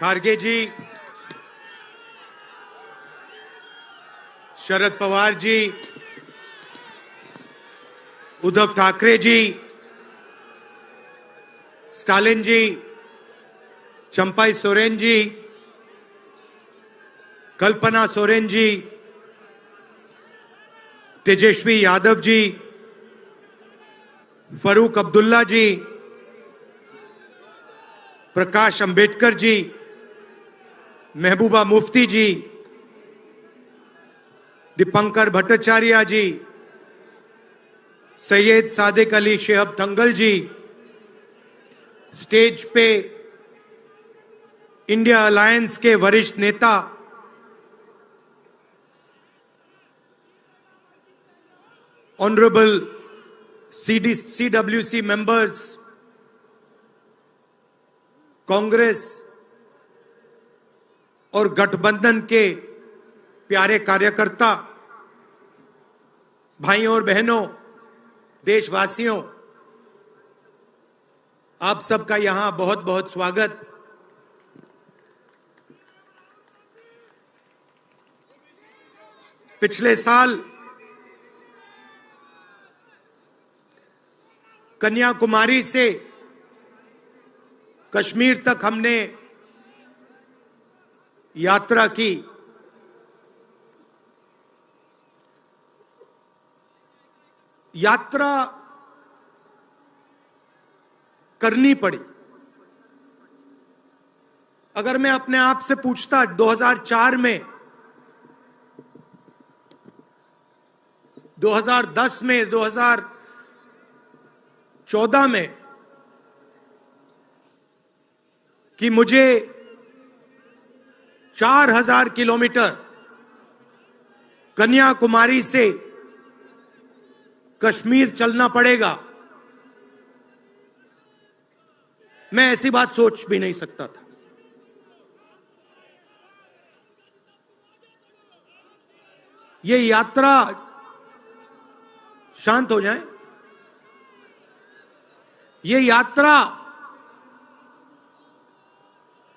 खारगे जी, Sharad Pawar ji, Uddhav Thackeray ji, Stalin जी, चंपाई सोरेन जी, कल्पना सोरेन जी, तेजस्वी यादव जी, फरूक अब्दुल्ला जी, प्रकाश अंबेडकर जी, महबूबा मुफ्ती जी, दीपंकर भट्टाचार्य जी, सैयद सादिक अली शेहब दंगल जी, stage पे India alliance के वरिष्ठ नेता ऑनरेबल CWC मेंबर्स, कांग्रेस और गठबंधन के प्यारे कार्यकर्ता, भाइयों और बहनों, देशवासियों, आप सबका यहां बहुत बहुत स्वागत। पिछले साल कन्याकुमारी से कश्मीर तक हमने यात्रा की। यात्रा करनी पड़ी। अगर मैं अपने आप से पूछता 2004 में, 2010 में, 2014 में कि मुझे 4000 किलोमीटर कन्याकुमारी से कश्मीर चलना पड़ेगा, मैं ऐसी बात सोच भी नहीं सकता था। ये यात्रा, शांत हो जाएं, ये यात्रा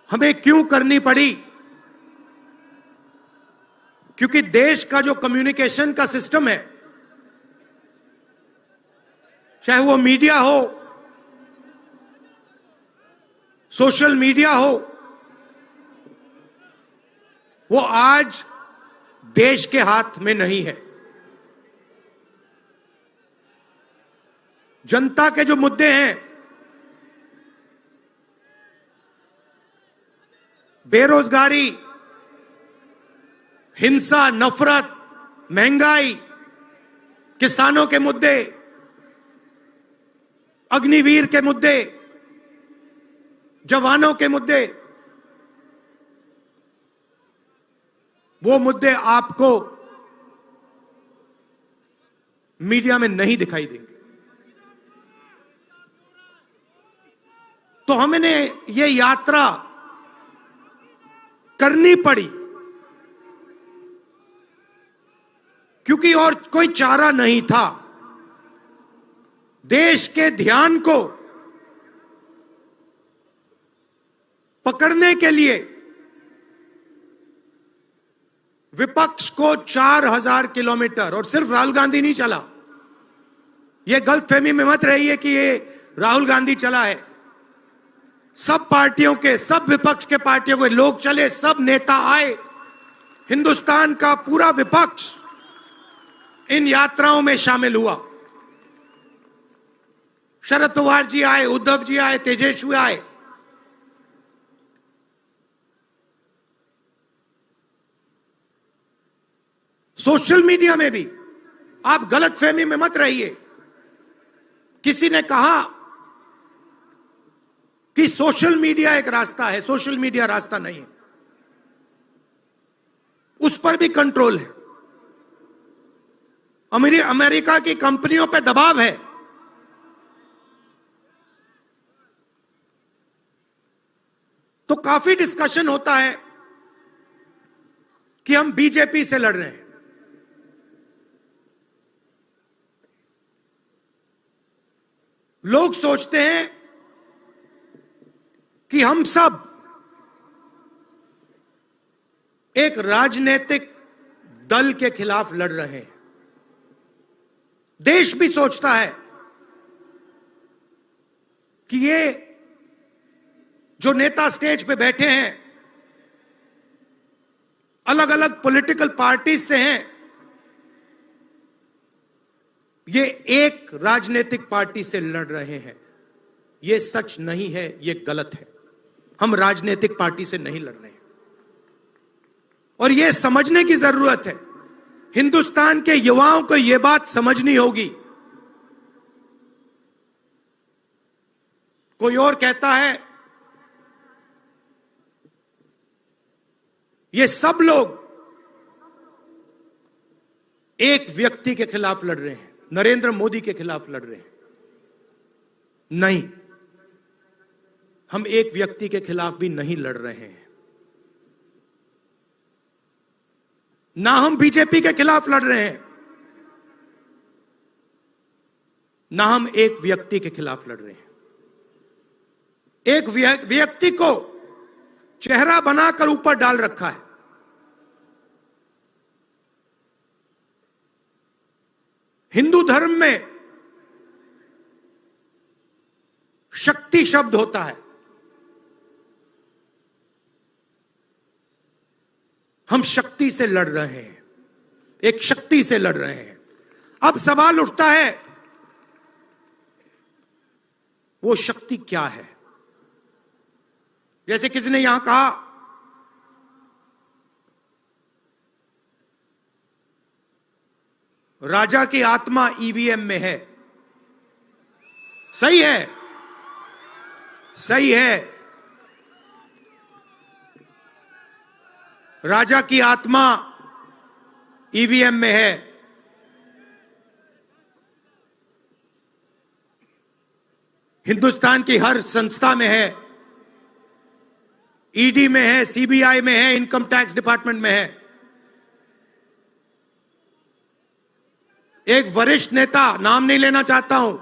हमें क्यों करनी पड़ी? क्योंकि देश का जो कम्युनिकेशन का सिस्टम है, चाहे वो मीडिया हो, सोशल मीडिया हो, वो आज देश के हाथ में नहीं है। जनता के जो मुद्दे हैं, बेरोजगारी, हिंसा, नफरत, महंगाई, किसानों के मुद्दे, अग्निवीर के मुद्दे, जवानों के मुद्दे, वो मुद्दे आपको मीडिया में नहीं दिखाई देंगे। तो हमने ये यात्रा करनी पड़ी क्योंकि और कोई चारा नहीं था। देश के ध्यान को पकड़ने के लिए विपक्ष को 4000 किलोमीटर, और सिर्फ राहुल गांधी नहीं चला, यह गलतफहमी में मत रहिए कि ये राहुल गांधी चला है। सब पार्टियों के, सब विपक्ष के पार्टियों के लोग चले, सब नेता आए, हिंदुस्तान का पूरा विपक्ष इन यात्राओं में शामिल हुआ। शरद पवार जी आए, उद्धव जी आए, तेजस्वी आए। सोशल मीडिया में भी आप गलतफहमी में मत रहिए। किसी ने कहा कि सोशल मीडिया एक रास्ता है, सोशल मीडिया रास्ता नहीं है। उस पर भी कंट्रोल है। अमेरिका की कंपनियों पर दबाव है। तो काफी डिस्कशन होता है कि हम बीजेपी से लड़ रहे हैं। लोग सोचते हैं कि हम सब एक राजनीतिक दल के खिलाफ लड़ रहे हैं। देश भी सोचता है कि ये जो नेता स्टेज पे बैठे हैं अलग अलग पॉलिटिकल पार्टी से हैं, ये एक राजनीतिक पार्टी से लड़ रहे हैं। ये सच नहीं है, ये गलत है। हम राजनीतिक पार्टी से नहीं लड़ रहे हैं और यह समझने की जरूरत है। हिंदुस्तान के युवाओं को यह बात समझनी होगी। कोई और कहता है ये सब लोग एक व्यक्ति के खिलाफ लड़ रहे हैं, नरेंद्र मोदी के खिलाफ लड़ रहे हैं। नहीं, हम एक व्यक्ति के खिलाफ भी नहीं लड़ रहे हैं। ना हम बीजेपी के खिलाफ लड़ रहे हैं, ना हम एक व्यक्ति के खिलाफ लड़ रहे हैं। एक व्यक्ति को चेहरा बनाकर ऊपर डाल रखा है। हिंदू धर्म में शक्ति शब्द होता है। हम शक्ति से लड़ रहे हैं, एक शक्ति से लड़ रहे हैं। अब सवाल उठता है वो शक्ति क्या है? जैसे किसी ने यहां कहा राजा की आत्मा ईवीएम में है। सही है, सही है। राजा की आत्मा ईवीएम में है। हिंदुस्तान की हर संस्था में है, ईडी में है, सीबीआई में है, इनकम टैक्स डिपार्टमेंट में है। एक वरिष्ठ नेता, नाम नहीं लेना चाहता हूं,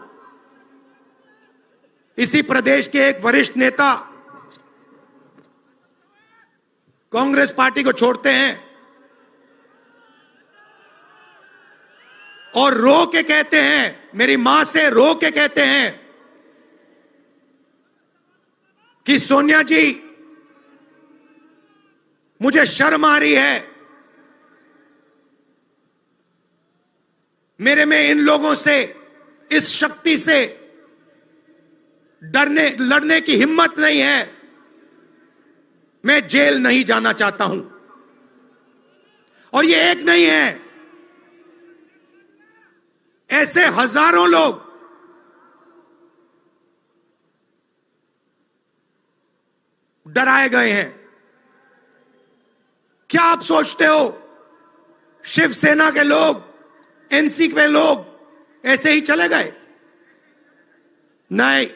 इसी प्रदेश के एक वरिष्ठ नेता कांग्रेस पार्टी को छोड़ते हैं और रो के कहते हैं, मेरी मां से रो के कहते हैं कि सोनिया जी मुझे शर्म आ रही है, मेरे में इन लोगों से, इस शक्ति से लड़ने की हिम्मत नहीं है, मैं जेल नहीं जाना चाहता हूं। और ये एक नहीं है, ऐसे हजारों लोग डराए गए हैं। क्या आप सोचते हो शिवसेना के लोग, एनसी के लोग ऐसे ही चले गए? नहीं,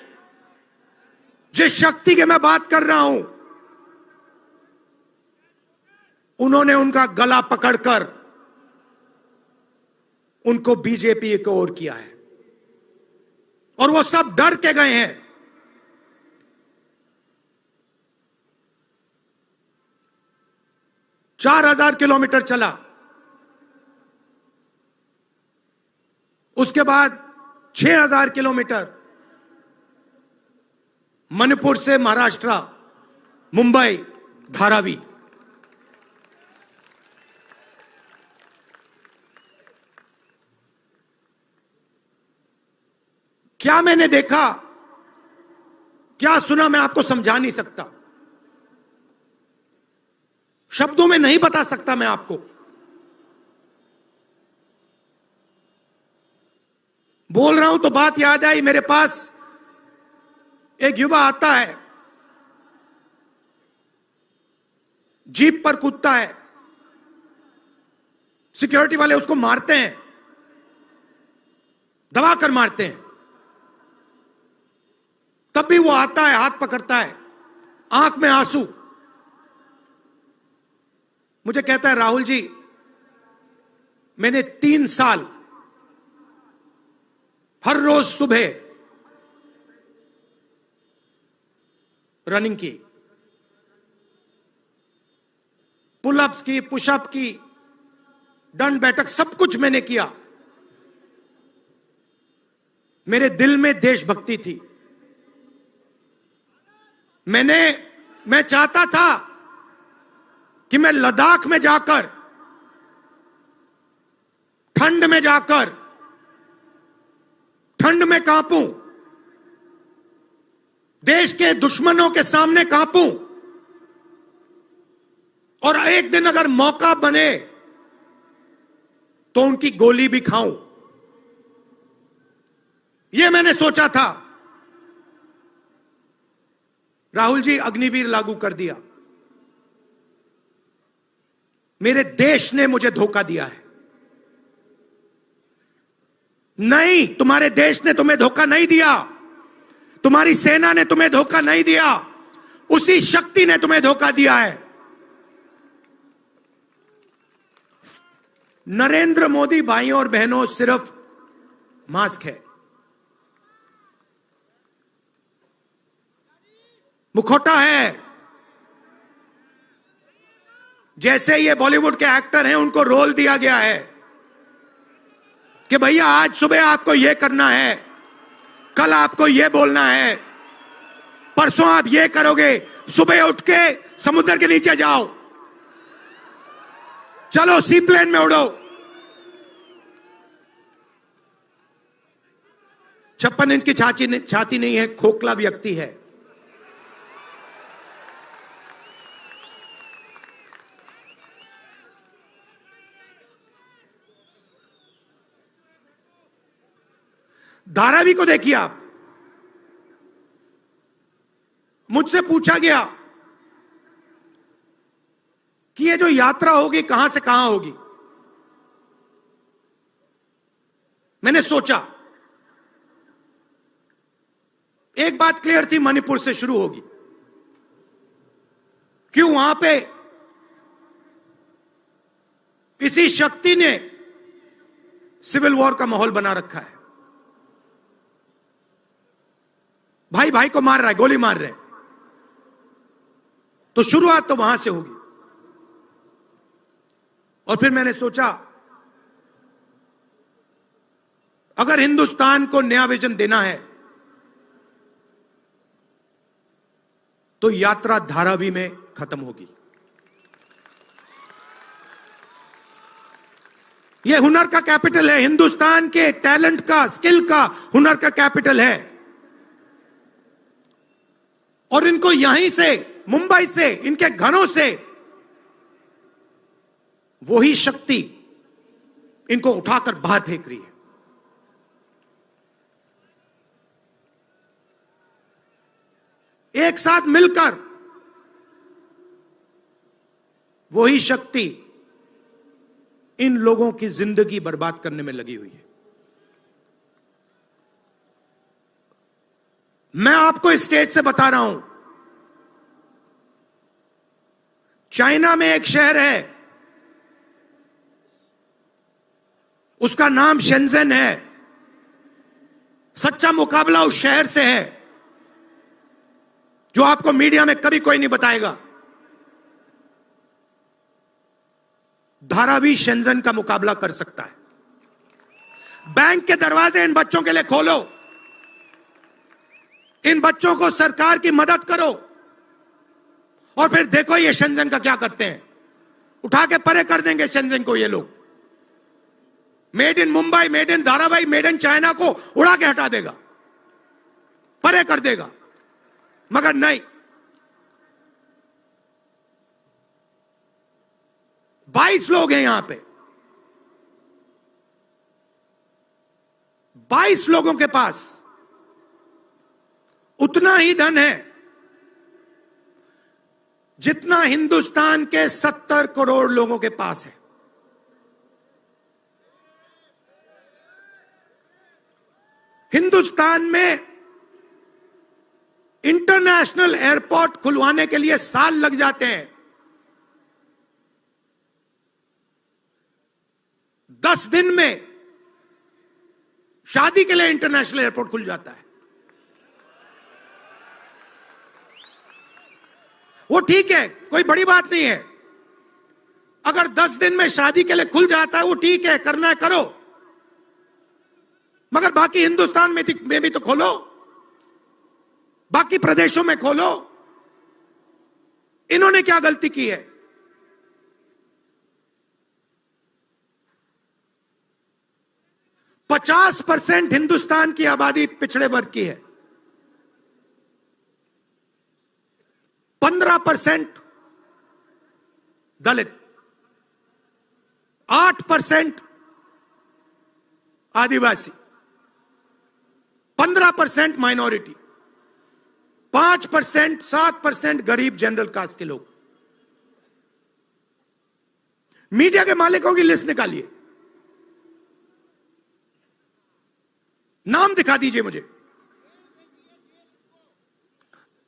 जिस शक्ति की मैं बात कर रहा हूं, उन्होंने उनका गला पकड़कर उनको बीजेपी की ओर किया है और वो सब डर के गए हैं। चार 4,000 किलोमीटर चला, उसके बाद 6,000 किलोमीटर मणिपुर से महाराष्ट्र, मुंबई, धारावी। क्या मैंने देखा, क्या सुना, मैं आपको समझा नहीं सकता, शब्दों में नहीं बता सकता मैं आपको। बोल रहा हूं तो बात याद आई, मेरे पास एक युवा आता है, जीप पर कूदता है, सिक्योरिटी वाले उसको मारते हैं, दबाकर मारते हैं, तब भी वो आता है, हाथ पकड़ता है, आंख में आंसू, मुझे कहता है राहुल जी मैंने 3 साल हर रोज सुबह रनिंग की, पुलअप्स की, पुशअप की, दंड बैठक, सब कुछ मैंने किया। मेरे दिल में देशभक्ति थी। मैं चाहता था कि मैं लद्दाख में जाकर, ठंड में जाकर, ठंड में कांपूं, देश के दुश्मनों के सामने कांपूं, और एक दिन अगर मौका बने तो उनकी गोली भी खाऊं। यह मैंने सोचा था। राहुल जी, अग्निवीर लागू कर दिया। मेरे देश ने मुझे धोखा दिया है। नहीं, तुम्हारे देश ने तुम्हें धोखा नहीं दिया। तुम्हारी सेना ने तुम्हें धोखा नहीं दिया। उसी शक्ति ने तुम्हें धोखा दिया है। नरेंद्र मोदी भाइयों और बहनों सिर्फ मास्क है, मुखौटा है। जैसे ये बॉलीवुड के एक्टर हैं, उनको रोल दिया गया है कि भैया आज सुबह आपको यह करना है, कल आपको यह बोलना है, परसों आप यह करोगे, सुबह उठ के समुद्र के नीचे जाओ, चलो सी प्लेन में उड़ो। 56 इंच की छाती नहीं है, खोखला व्यक्ति है। धारावी को देखिए आप। मुझसे पूछा गया कि ये जो यात्रा होगी कहां से कहां होगी। मैंने सोचा, एक बात क्लियर थी, मणिपुर से शुरू होगी। क्यों? वहां पे इसी शक्ति ने सिविल वॉर का माहौल बना रखा है। भाई भाई को मार रहा है, गोली मार रहे हैं, तो शुरुआत तो वहां से होगी। और फिर मैंने सोचा, अगर हिंदुस्तान को नया विजन देना है तो यात्रा धारावी में खत्म होगी। यह हुनर का कैपिटल है, हिंदुस्तान के टैलेंट का, स्किल का, हुनर का कैपिटल है। और इनको यहीं से, मुंबई से, इनके घरों से वही शक्ति इनको उठाकर बाहर फेंक रही है। एक साथ मिलकर वही शक्ति इन लोगों की जिंदगी बर्बाद करने में लगी हुई है। मैं आपको इस स्टेज से बता रहा हूं, चाइना में एक शहर है, उसका नाम शेंजन है। सच्चा मुकाबला उस शहर से है जो आपको मीडिया में कभी कोई नहीं बताएगा। धारावी शेंजन का मुकाबला कर सकता है। बैंक के दरवाजे इन बच्चों के लिए खोलो, इन बच्चों को सरकार की मदद करो, और फिर देखो ये शेंजन का क्या करते हैं। उठा के परे कर देंगे शेंजन को ये लोग। Made in Mumbai, made in Dharavi, made in China को उड़ा के हटा देगा, परे कर देगा। मगर नहीं, 22 लोग हैं यहां पे, 22 लोगों के पास उतना ही धन है जितना हिंदुस्तान के 70 करोड़ लोगों के पास है। हिंदुस्तान में इंटरनेशनल एयरपोर्ट खुलवाने के लिए साल लग जाते हैं। 10 दिन में शादी के लिए इंटरनेशनल एयरपोर्ट खुल जाता है। वो ठीक है, कोई बड़ी बात नहीं है। अगर 10 दिन में शादी के लिए खुल जाता है वो ठीक है, करना है करो, मगर बाकी हिंदुस्तान में भी तो खोलो, बाकी प्रदेशों में खोलो। इन्होंने क्या गलती की है? पचास 50% हिंदुस्तान की आबादी पिछड़े वर्ग की है, 15% दलित, 8% आदिवासी, 15% माइनॉरिटी, 5% 7% गरीब जनरल कास्ट के लोग। मीडिया के मालिकों की लिस्ट निकालिए, नाम दिखा दीजिए मुझे।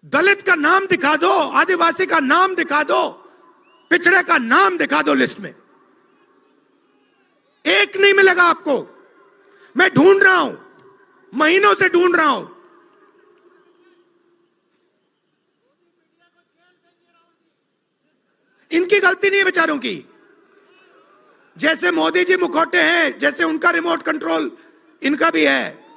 दलित का नाम दिखा दो, आदिवासी का नाम दिखा दो, पिछड़े का नाम दिखा दो लिस्ट में। एक नहीं मिलेगा आपको। मैं ढूंढ रहा हूं, महीनों से ढूंढ रहा हूं। इनकी गलती नहीं है बेचारों की। जैसे मोदी जी मुखौटे हैं, जैसे उनका रिमोट कंट्रोल इनका भी है।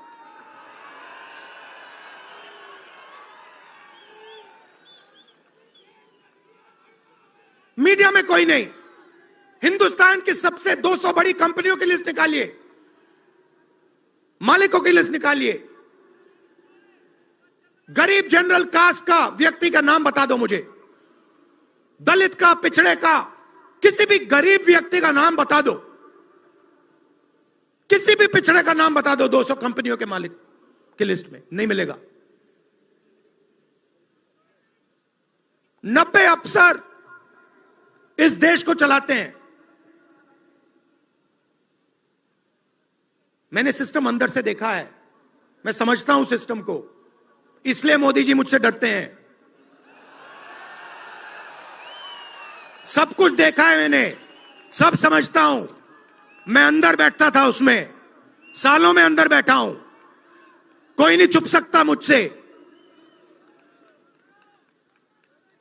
मीडिया में कोई नहीं। हिंदुस्तान की सबसे 200 बड़ी कंपनियों की लिस्ट निकालिए, मालिकों की लिस्ट निकालिए। गरीब जनरल कास्ट का व्यक्ति का नाम बता दो मुझे, दलित का, पिछड़े का, किसी भी गरीब व्यक्ति का नाम बता दो, किसी भी पिछड़े का नाम बता दो 200 कंपनियों के मालिक की लिस्ट में। नहीं मिलेगा। 90 अफसर इस देश को चलाते हैं। मैंने सिस्टम अंदर से देखा है, मैं समझता हूं सिस्टम को, इसलिए मोदी जी मुझसे डरते हैं। सब कुछ देखा है मैंने, सब समझता हूं। मैं अंदर बैठता था उसमें, सालों में अंदर बैठा हूं। कोई नहीं छुप सकता मुझसे,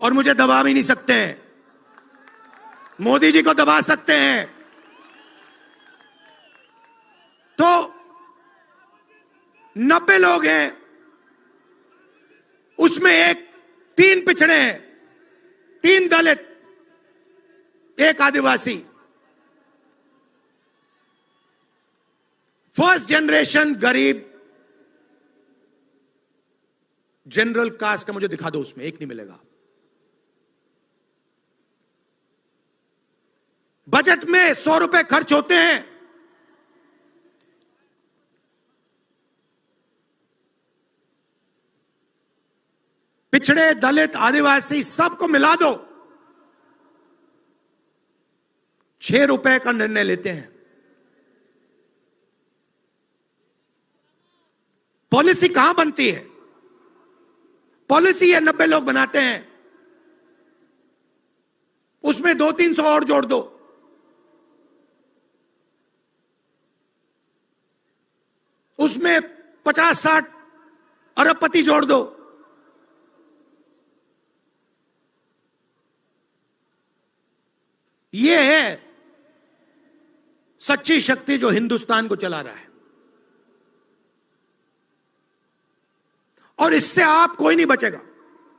और मुझे दबा भी नहीं सकते हैं। मोदी जी को दबा सकते हैं तो 90 लोग हैं, उसमें 3 पिछड़े हैं, 3 दलित, 1 आदिवासी। फर्स्ट जनरेशन गरीब जनरल कास्ट का मुझे दिखा दो, उसमें 1 नहीं मिलेगा। बजट में 100 रुपए खर्च होते हैं, पिछड़े, दलित, आदिवासी सबको मिला दो, 6 रुपए का निर्णय लेते हैं। पॉलिसी कहां बनती है? पॉलिसी ये 90 लोग बनाते हैं, उसमें 200-300 और जोड़ दो। उसमें 50-60 अरबपति जोड़ दो। यह है सच्ची शक्ति जो हिंदुस्तान को चला रहा है। और इससे आप कोई नहीं बचेगा,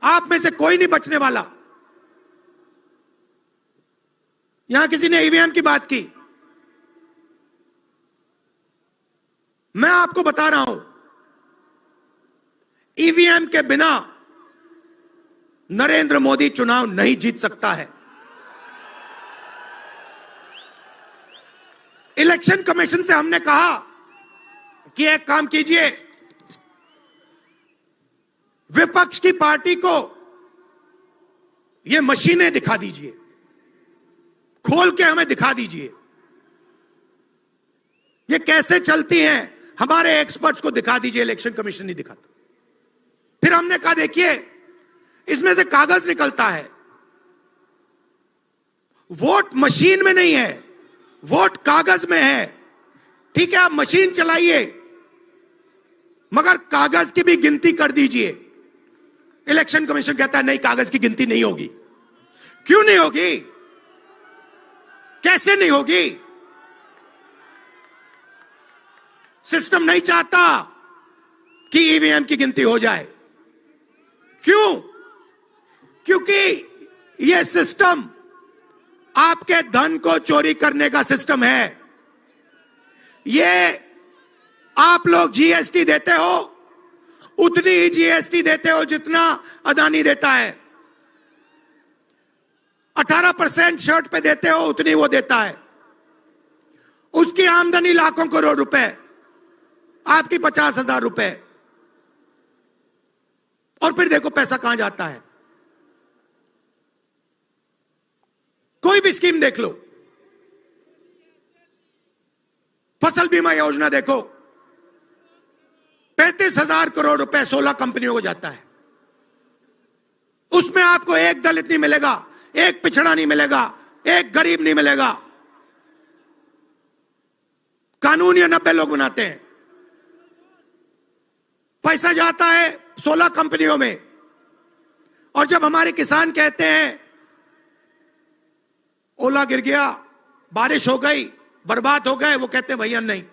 आप में से कोई नहीं बचने वाला। यहां किसी ने ईवीएम की बात की, मैं आपको बता रहा हूं, ईवीएम के बिना नरेंद्र मोदी चुनाव नहीं जीत सकता है। इलेक्शन कमीशन से हमने कहा कि एक काम कीजिए, विपक्ष की पार्टी को ये मशीनें दिखा दीजिए, खोल के हमें दिखा दीजिए ये कैसे चलती हैं, हमारे एक्सपर्ट्स को दिखा दीजिए। इलेक्शन कमीशन नहीं दिखाता। फिर हमने कहा देखिए, इसमें से कागज निकलता है, वोट मशीन में नहीं है, वोट कागज में है। ठीक है, आप मशीन चलाइए, मगर कागज की भी गिनती कर दीजिए। इलेक्शन कमीशन कहता है नहीं, कागज की गिनती नहीं होगी। क्यों नहीं होगी? कैसे नहीं होगी? सिस्टम नहीं चाहता कि ईवीएम की गिनती हो जाए। क्यों? क्योंकि यह सिस्टम आपके धन को चोरी करने का सिस्टम है। ये आप लोग जीएसटी देते हो, उतनी ही जीएसटी देते हो जितना अदानी देता है। 18% शर्ट पे देते हो, उतनी वो देता है। उसकी आमदनी लाखों करोड़ रुपए, आपकी 50,000 रुपए। और फिर देखो पैसा कहां जाता है। कोई भी स्कीम देख लो, फसल बीमा योजना देखो, 35,000 करोड़ रुपए 16 कंपनियों को जाता है। उसमें आपको एक दलित नहीं मिलेगा, एक पिछड़ा नहीं मिलेगा, एक गरीब नहीं मिलेगा। कानून ये 90 लोग बनाते हैं। पैसा जाता है 16 कंपनियों में। और जब हमारे किसान कहते हैं ओला गिर गया, बारिश हो गई, बर्बाद हो गए, वो कहते हैं भैया नहीं,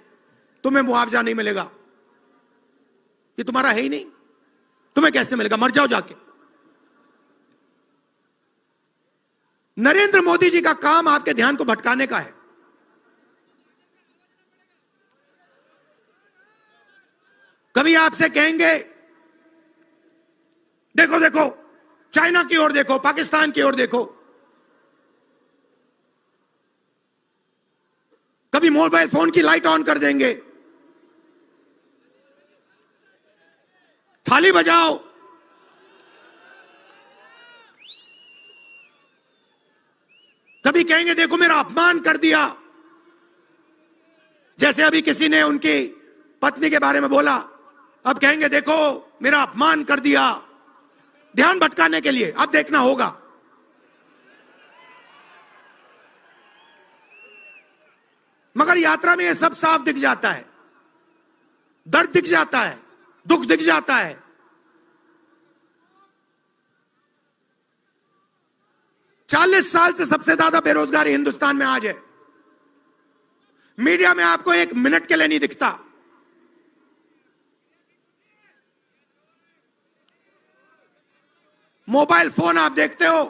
तुम्हें मुआवजा नहीं मिलेगा। ये तुम्हारा है ही नहीं, तुम्हें कैसे मिलेगा? मर जाओ जाके। नरेंद्र मोदी जी का काम आपके ध्यान को भटकाने का है। कभी आपसे कहेंगे देखो देखो चाइना की ओर देखो, पाकिस्तान की ओर देखो। कभी मोबाइल फोन की लाइट ऑन कर देंगे, थाली बजाओ। कभी कहेंगे देखो मेरा अपमान कर दिया, जैसे अभी किसी ने उनकी पत्नी के बारे में बोला, अब कहेंगे देखो मेरा अपमान कर दिया। ध्यान भटकाने के लिए। अब देखना होगा। मगर यात्रा में यह सब साफ दिख जाता है। दर्द दिख जाता है, दुख दिख जाता है। चालीस साल से सबसे ज्यादा बेरोजगारी हिंदुस्तान में आज है। मीडिया में आपको एक मिनट के लिए नहीं दिखता। मोबाइल फोन आप देखते हो,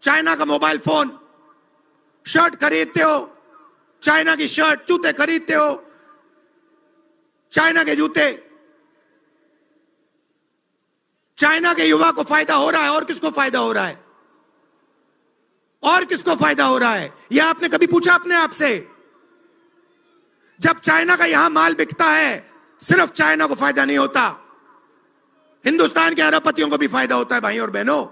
चाइना का मोबाइल फोन, शर्ट खरीदते हो, चाइना की शर्ट, जूते खरीदते हो, चाइना के जूते। चाइना के युवा को फायदा हो रहा है। और किसको फायदा हो रहा है? और किसको फायदा हो रहा है? यह आपने कभी पूछा अपने आप से? जब चाइना का यहां माल बिकता है, सिर्फ चाइना को फायदा नहीं होता, हिंदुस्तान के अरबपतियों को भी फायदा होता है भाई और बहनों।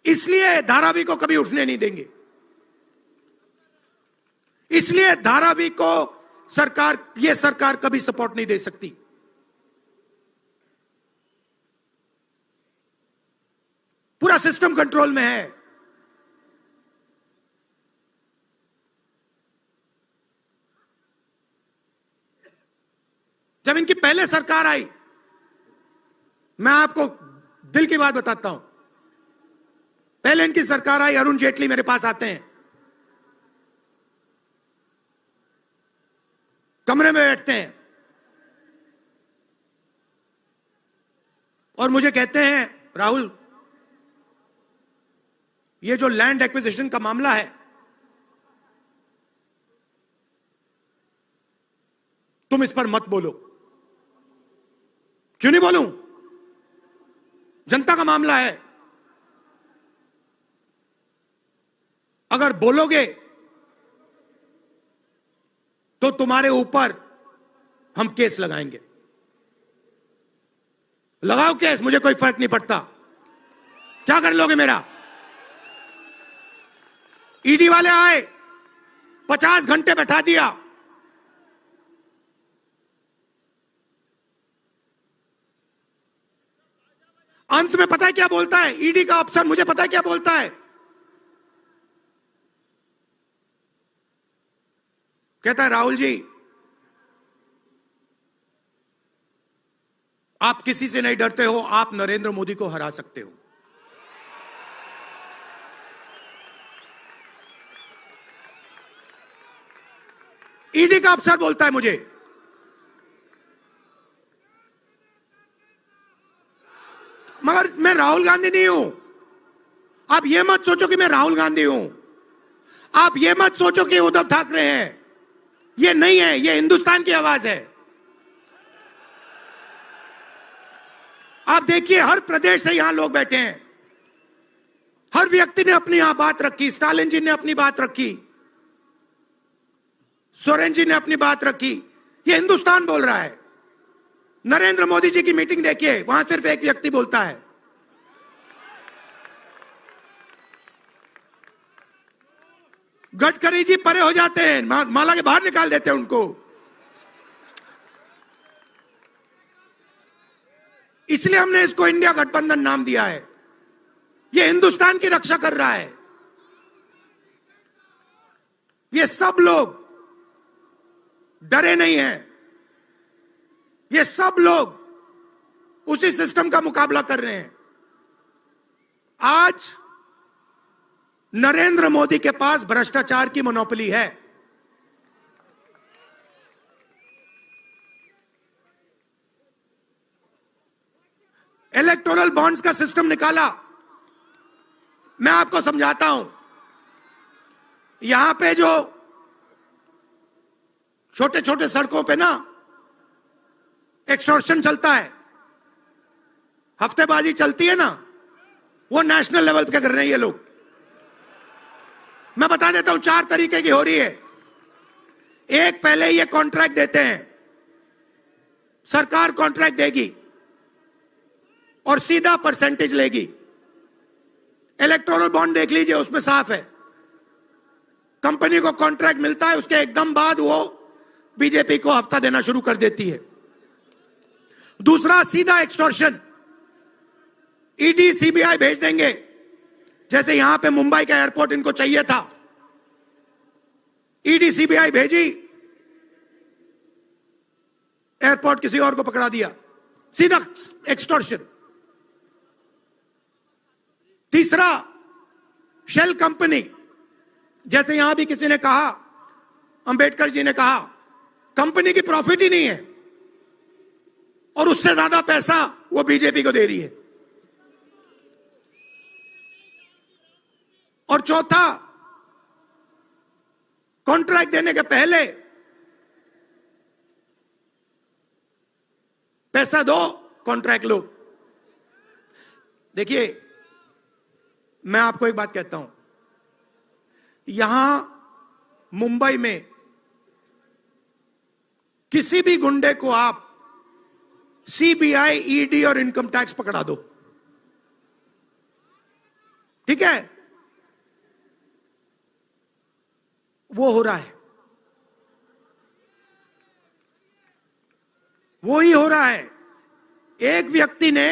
इसलिए धारावी को कभी उठने नहीं देंगे। इसलिए धारावी को यह सरकार कभी सपोर्ट नहीं दे सकती। पूरा सिस्टम कंट्रोल में है। जब इनकी पहले सरकार आई, मैं आपको दिल की बात बताता हूं, पहले इनकी सरकार आई, अरुण जेटली मेरे पास आते हैं, कमरे में बैठते हैं और मुझे कहते हैं राहुल, ये जो लैंड एक्विजिशन का मामला है, तुम इस पर मत बोलो। क्यों नहीं बोलूं? जनता का मामला है। अगर बोलोगे तो तुम्हारे ऊपर हम केस लगाएंगे। लगाओ केस, मुझे कोई फर्क नहीं पड़ता। क्या कर लोगे मेरा? ईडी वाले आए, 50 घंटे बैठा दिया। अंत में पता है क्या बोलता है ईडी का अफसर? मुझे पता है क्या बोलता है? कहता है राहुल जी, आप किसी से नहीं डरते हो, आप नरेंद्र मोदी को हरा सकते हो। ईडी का अफसर बोलता है मुझे। मगर मैं राहुल गांधी नहीं हूं। आप ये मत सोचो कि मैं राहुल गांधी हूं। आप ये मत सोचो कि उद्धव ठाकरे हैं। ये नहीं है, ये हिंदुस्तान की आवाज है। आप देखिए, हर प्रदेश से यहां लोग बैठे हैं। हर व्यक्ति ने अपनी यहां बात रखी। स्टालिन जी ने अपनी बात रखी, सोरेन जी ने अपनी बात रखी। ये हिंदुस्तान बोल रहा है। नरेंद्र मोदी जी की मीटिंग देखिए, वहां सिर्फ एक व्यक्ति बोलता है। गडकरी जी परे हो जाते हैं, माला के बाहर निकाल देते हैं उनको। इसलिए हमने इसको इंडिया गठबंधन नाम दिया है। ये हिंदुस्तान की रक्षा कर रहा है। ये सब लोग डरे नहीं हैं। ये सब लोग उसी सिस्टम का मुकाबला कर रहे हैं। आज नरेंद्र मोदी के पास भ्रष्टाचार की मोनोपोली है। इलेक्टोरल बॉन्ड्स का सिस्टम निकाला। मैं आपको समझाता हूं। यहां पे जो छोटे छोटे सड़कों पे ना एक्सटॉर्शन चलता है, हफ्तेबाजी चलती है ना, वो नेशनल लेवल पे कर रहे हैं ये लोग। मैं बता देता हूं, 4 तरीके की हो रही है। एक, पहले ये कॉन्ट्रैक्ट देते हैं, सरकार कॉन्ट्रैक्ट देगी और सीधा परसेंटेज लेगी। इलेक्टोरल बॉन्ड देख लीजिए, उसमें साफ है। कंपनी को कॉन्ट्रैक्ट मिलता है, उसके एकदम बाद वो बीजेपी को हफ्ता देना शुरू कर देती है। दूसरा, सीधा एक्सटॉर्शन। ईडी सीबीआई भेज देंगे। जैसे यहां पे मुंबई का एयरपोर्ट इनको चाहिए था, ईडी सीबीआई भेजी, एयरपोर्ट किसी और को पकड़ा दिया। सीधा एक्सटॉर्शन। तीसरा, शेल कंपनी। जैसे यहां भी किसी ने कहा, अंबेडकर जी ने कहा, कंपनी की प्रॉफिट ही नहीं है और उससे ज्यादा पैसा वो बीजेपी को दे रही है। और चौथा, कॉन्ट्रैक्ट देने के पहले पैसा दो, कॉन्ट्रैक्ट लो। देखिए, मैं आपको एक बात कहता हूं, यहां मुंबई में किसी भी गुंडे को आप सीबीआई, ईडी और इनकम टैक्स पकड़ा दो, ठीक है? वो हो रहा है, वो ही हो रहा है। एक व्यक्ति ने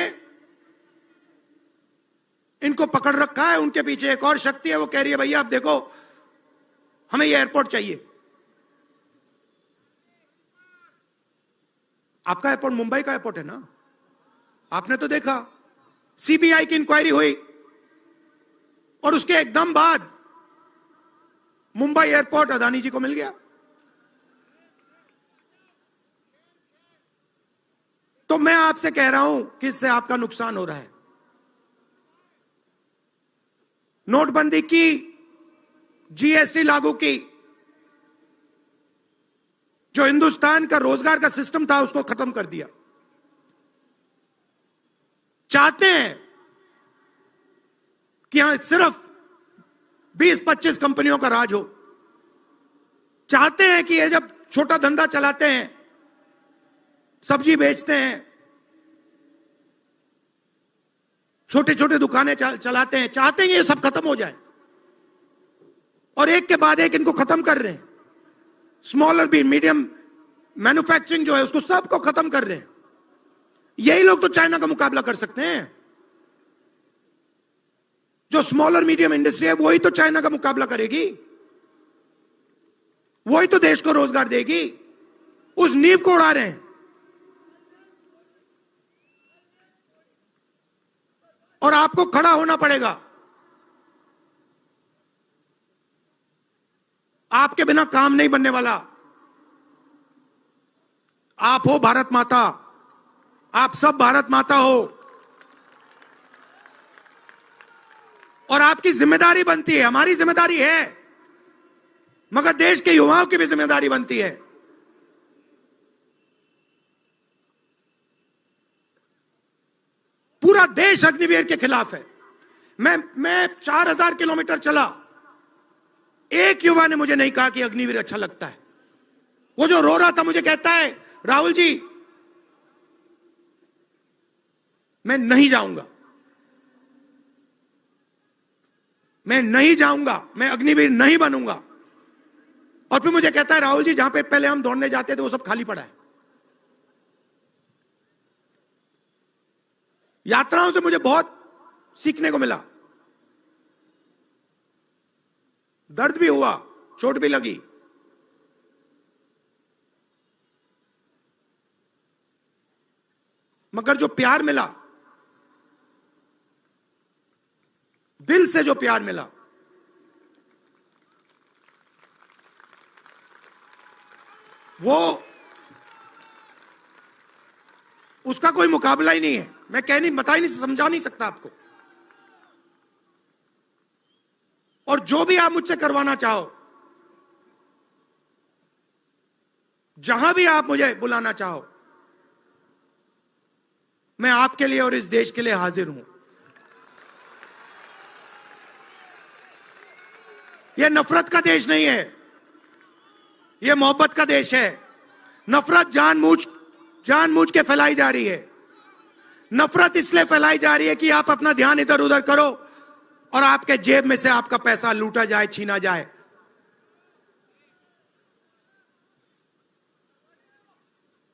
इनको पकड़ रखा है, उनके पीछे एक और शक्ति है, वो कह रही है भैया आप देखो, हमें ये एयरपोर्ट चाहिए। आपका एयरपोर्ट मुंबई का एयरपोर्ट है ना, आपने तो देखा। सीबीआई की इंक्वायरी हुई और उसके एकदम बाद मुंबई एयरपोर्ट अदानी जी को मिल गया। तो मैं आपसे कह रहा हूं कि इससे आपका नुकसान हो रहा है। नोटबंदी की, जीएसटी लागू की, जो हिंदुस्तान का रोजगार का सिस्टम था उसको खत्म कर दिया। चाहते हैं कि यहां सिर्फ 20-25 कंपनियों का राज हो। चाहते हैं कि ये जब छोटा धंधा चलाते हैं, सब्जी बेचते हैं, छोटे छोटे दुकानें चलाते हैं, चाहते हैं ये सब खत्म हो जाए। और एक के बाद एक इनको खत्म कर रहे हैं। स्मॉलर भी, मीडियम मैन्युफैक्चरिंग जो है उसको सबको खत्म कर रहे हैं। यही लोग तो चाइना का मुकाबला कर सकते हैं। जो स्मॉलर मीडियम इंडस्ट्री है वही तो चाइना का मुकाबला करेगी, वही तो देश को रोजगार देगी। उस नींव को उड़ा रहे हैं। और आपको खड़ा होना पड़ेगा। आपके बिना काम नहीं बनने वाला। आप हो भारत माता, आप सब भारत माता हो, और आपकी जिम्मेदारी बनती है, हमारी जिम्मेदारी है, मगर देश के युवाओं की भी जिम्मेदारी बनती है। पूरा देश अग्निवीर के खिलाफ है। मैं 4000 किलोमीटर चला, एक युवा ने मुझे नहीं कहा कि अग्निवीर अच्छा लगता है। वो जो रो रहा था मुझे कहता है, राहुल जी मैं नहीं जाऊंगा, मैं नहीं जाऊंगा, मैं अग्निवीर नहीं बनूंगा। और फिर मुझे कहता है, राहुल जी जहां पे पहले हम दौड़ने जाते थे वो सब खाली पड़ा है। यात्राओं से मुझे बहुत सीखने को मिला, दर्द भी हुआ, चोट भी लगी, मगर जो प्यार मिला, दिल से जो प्यार मिला, वो उसका कोई मुकाबला ही नहीं है। मैं बता ही नहीं, समझा नहीं सकता आपको। और जो भी आप मुझसे करवाना चाहो, जहां भी आप मुझे बुलाना चाहो, मैं आपके लिए और इस देश के लिए हाजिर हूं। यह नफरत का देश नहीं है, यह मोहब्बत का देश है। नफरत जानबूझ के फैलाई जा रही है। नफरत इसलिए फैलाई जा रही है कि आप अपना ध्यान इधर उधर करो और आपके जेब में से आपका पैसा लूटा जाए, छीना जाए।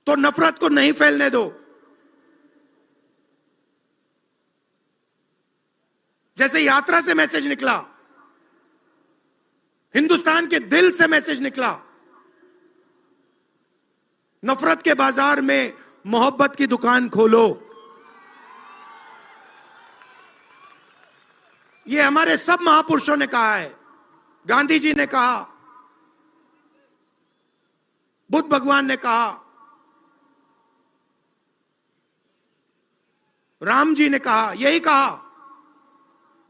तो नफरत को नहीं फैलने दो। जैसे यात्रा से मैसेज निकला, हिंदुस्तान के दिल से मैसेज निकला, नफरत के बाजार में मोहब्बत की दुकान खोलो। ये हमारे सब महापुरुषों ने कहा है। गांधी जी ने कहा, बुद्ध भगवान ने कहा, राम जी ने कहा, यही कहा।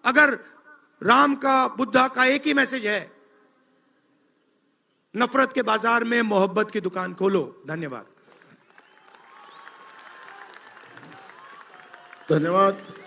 अगर राम का, बुद्धा का एक ही मैसेज है, नफरत के बाजार में मोहब्बत की दुकान खोलो। धन्यवाद। धन्यवाद।